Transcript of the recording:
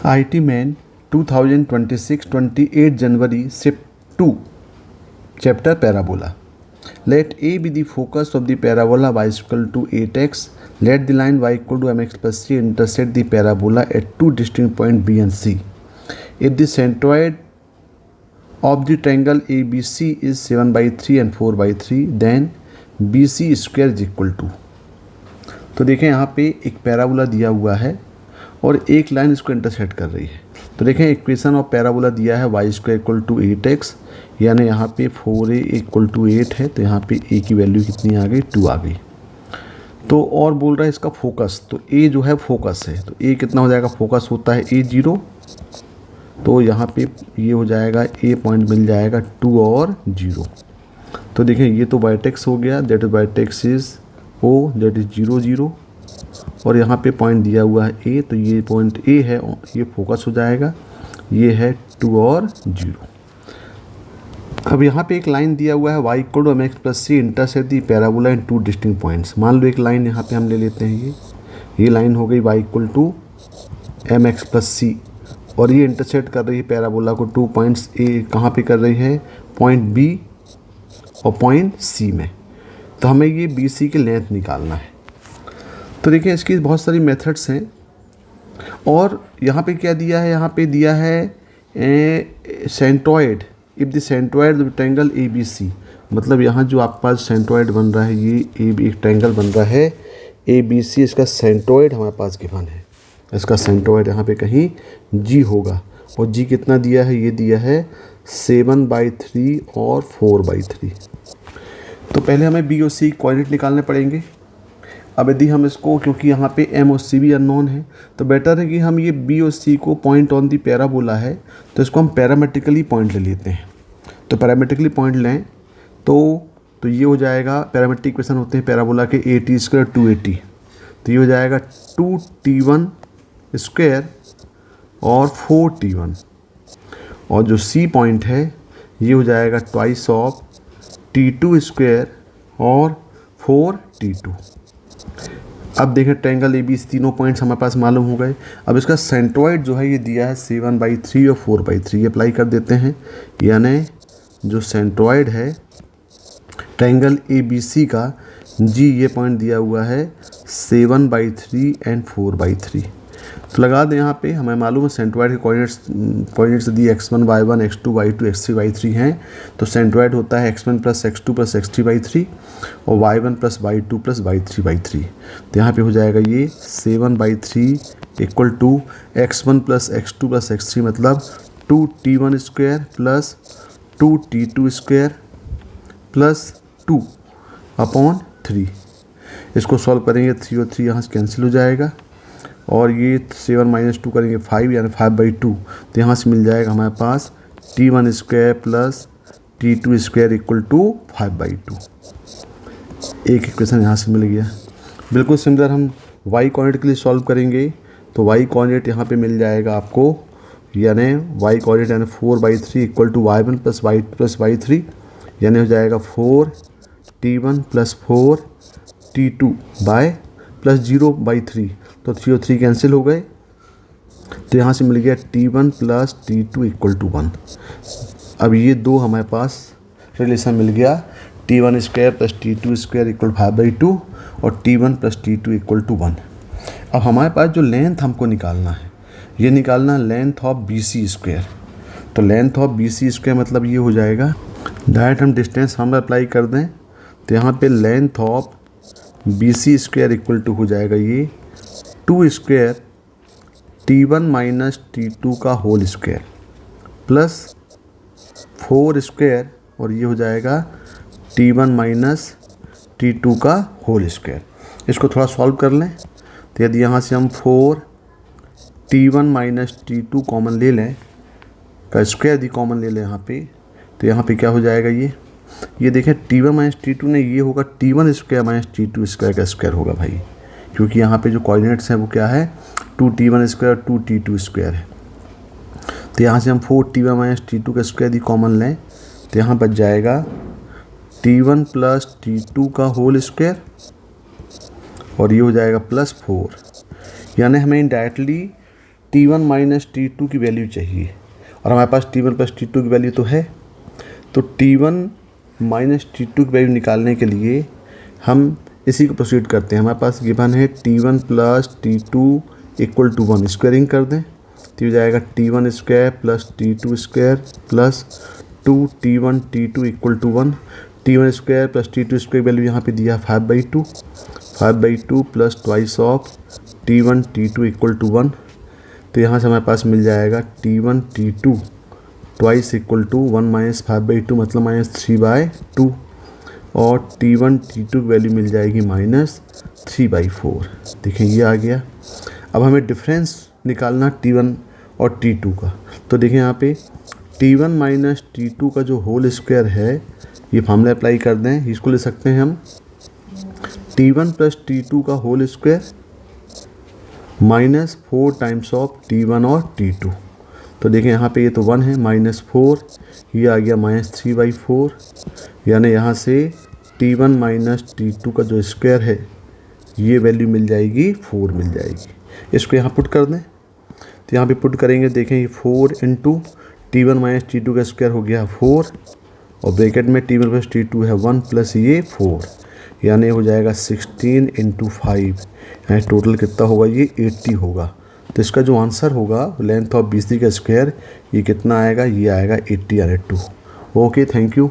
IT Man 2026-28 January Shift 2 Chapter Parabola. Let A be the focus of the parabola y is equal to 8x. Let the line y equal to mx plus c intersect the parabola at two distinct points B and C. If the centroid of the triangle ABC is 7 by 3 and 4 by 3, then BC square is equal to. तो देखें यहाँ पे एक parabola दिया हुआ है और एक लाइन इसको इंटरसेक्ट कर रही है। तो देखें इक्वेशन ऑफ पैराबोला दिया है Y square equal to 8x, यानी यहाँ पे 4a इक्वल टू 8 है, तो यहाँ पे a की वैल्यू कितनी आ गई, 2 आ गई। तो और बोल रहा है इसका फोकस, तो a जो है फोकस है, तो a कितना हो जाएगा, फोकस होता है a 0, तो यहाँ पे ये हो जाएगा a पॉइंट मिल जाएगा 2 और 0। तो देखें ये तो वर्टेक्स हो गया, that is vertex is O, that is 0 0, और यहाँ पे पॉइंट दिया हुआ है A, तो ये पॉइंट A है, ये फोकस हो जाएगा, ये है 2 और 0। अब यहाँ पे एक लाइन दिया हुआ है y equal to mx plus c intersect the parabola in two distinct points. मान लो एक लाइन यहाँ पे हम ले लेते हैं, ये लाइन हो गई y equal to mx plus C, और ये इंटरसेक्ट कर रही है पैराबोला को 2 पॉइंट्स A, कहाँ पे कर रही है, पॉइंट B और पॉइंट C में। तो हमें ये BC की लेंथ निकालना है। तो देखिए इसकी बहुत सारी मेथड्स हैं, और यहाँ पे क्या दिया है, यहाँ पे दिया है centroid, if the centroid of triangle ABC, मतलब यहाँ जो आपके पास सेंट्रॉइड बन रहा है, ये एक ट्रायंगल बन रहा है ABC, इसका सेंट्रॉइड हमारे पास गिवन है, इसका सेंट्रॉइड यहाँ पे कहीं G होगा, और G कितना दिया है, ये दिया है 7 by 3 और 4 by 3। तो पहले हमें B और C कोऑर्डिनेट निकालने पड़ेंगे। अब यदि हम इसको, क्योंकि यहाँ पे M और C भी अननोन है, तो बेटर है कि हम ये B और C को पॉइंट ऑन दी पैराबोला है, तो इसको हम पैरामेट्रिकली पॉइंट ले लेते हैं। तो पैरामेट्रिकली पॉइंट लें तो ये हो जाएगा, पैरामेट्रिक इक्वेशन होते हैं पैराबोला के AT स्क्वायर 2AT, तो ये हो जाएगा 2T1 स्क्वायर और 4T1, और जो C पॉइंट है ये हो जाएगा ट्वाइस ऑफ T2 स्क्वायर और 4T2। अब देखें ट्रायंगल ABC तीनों पॉइंट्स हमारे पास मालूम हो गए। अब इसका सेंट्रॉइड जो है ये दिया है 7 by 3 और 4 by 3, ये अप्लाई कर देते हैं, यानी जो सेंट्रॉइड है ट्रायंगल ABC का G, ये पॉइंट दिया हुआ है 7 by 3 एंड 4 by 3। तो लगा दें, यहाँ पे हमें मालूम है सेंट्रॉइड के कोऑर्डिनेट्स दिए x1 y1 x2 y2 x3 y3 हैं, तो सेंट्रॉइड होता है x1 plus x2 plus x3 y3 और y1 plus y2 plus y3 y3। तो यहाँ पे हो जाएगा ये 7 by 3 equal to x1 plus x2 plus x3, मतलब 2T1 square plus 2T2 square plus 2 upon 3। इसको सॉल्व करेंगे, 3 और 3 यहाँ से कैंसिल हो जाएगा, और ये 7 माइनस 2 करेंगे 5, यानी 5 by 2, तो यहाँ से मिल जाएगा हमारे पास T1 square plus T2 square equal to 5 by 2। एक इक्वेशन यहाँ से मिल गया। बिल्कुल सिमिलर हम y कोऑर्डिनेट के लिए सॉल्व करेंगे, तो y कोऑर्डिनेट यहाँ पे मिल जाएगा आपको, यानी y कोऑर्डिनेट यानी 4 by 3 equal to y1 plus y2 plus y3, यानी हो जाएगा 4T1 plus 4T2 bye plus 0 by 3, तो 3 और 3 कैंसिल हो गए, तो यहाँ से मिल गया T1 plus T2 equal to 1। अब ये दो हमारे पास रिलेशन मिल गया, T1 square plus T2 square equal 5 by 2 और T1 plus T2 equal to 1। अब हमारे पास जो लेंथ हमको निकालना है, ये निकालना है लेंथ ऑफ BC स्क्वायर। तो लेंथ ऑफ BC स्क्वायर मतलब ये हो जाएगा, डायरेक्ट हम डिस्टेंस हम अप्लाई कर दें, तो यहाँ पे length of BC square equal to हो जाएगा ये 2 स्क्वायर T1 माइनस T2 का होल स्क्वायर प्लस 4 स्क्वायर, और ये हो जाएगा T1 माइनस T2 का होल स्क्वायर। इसको थोड़ा सॉल्व कर लें, तो यदि यहाँ से हम 4T1 माइनस T2 कॉमन ले लें, का स्क्वायर यदि कॉमन ले लें यहाँ पे, तो यहाँ पे क्या हो जाएगा, ये देखें T1 माइनस T2 ने ये होगा T1 square minus T2 square का स्क्वायर होगा भाई, क्योंकि यहाँ पे जो कोऑर्डिनेट्स हैं वो क्या है, 2T1 स्क्वायर 2T2 स्क्वायर है। तो यहाँ से हम 4T1 माइनस T2 का स्क्वायर यदि कॉमन लें, तो यहाँ बच जाएगा T1 प्लस T2 का होल स्क्वायर, और ये हो जाएगा प्लस 4, यानी हमें इनडायरेक्टली T1 माइनस T2 की वैल्यू चाहिए और हमारे पास T1 प्लस T2 की वैल्यू तो है। तो T1 माइनस T2 की वैल्यू निकालने के लिए हम इसी को प्रोसीड करते हैं। हमारे पास गिवन है T1 plus T2 equal to 1, squaring कर दें तो हो जाएगा T1 square plus T2 square plus 2T1 T2 equal to 1। T1 square plus T2 square value यहाँ पे दिया 5/2 plus twice of T1 T2 equal to 1। तो यहाँ से हमारे पास मिल जाएगा T1 T2 twice equal to 1 minus 5/2 मतलब -3/2 और T1 T2 की वैल्यू मिल जाएगी -3/4। देखिए ये आ गया। अब हमें डिफरेंस निकालना T1 और T2 का। तो देखिए यहाँ पे T1 माइनस T2 का जो होल स्क्वायर है ये फार्मूला अप्लाई कर दें, इसको ले सकते हैं हम T1 प्लस T2 का whole square -4 times of T1 और T2। तो देखिए यहाँ पे ये तो 1 है, -4 ये आ गया -3/4, यानी यहाँ से T1 माइनस T2 का जो स्क्वायर है ये वैल्यू मिल जाएगी 4 मिल जाएगी। इसको यहाँ पुट कर दें तो यहाँ पे पुट करेंगे, देखें ये 4 इंटू T1 माइनस T2 का स्क्वायर हो गया 4 और ब्रैकेट में T1 प्लस T2 है 1 प्लस ये 4, यानी हो जाएगा 16 इंटू 5, यानी टोटल कितना होगा ये 80 होगा। तो इसका जो आंसर होगा लेंथ ऑफ BC का स्क्वायर ये कितना आएगा, ये आएगा 80/2। Okay, thank you.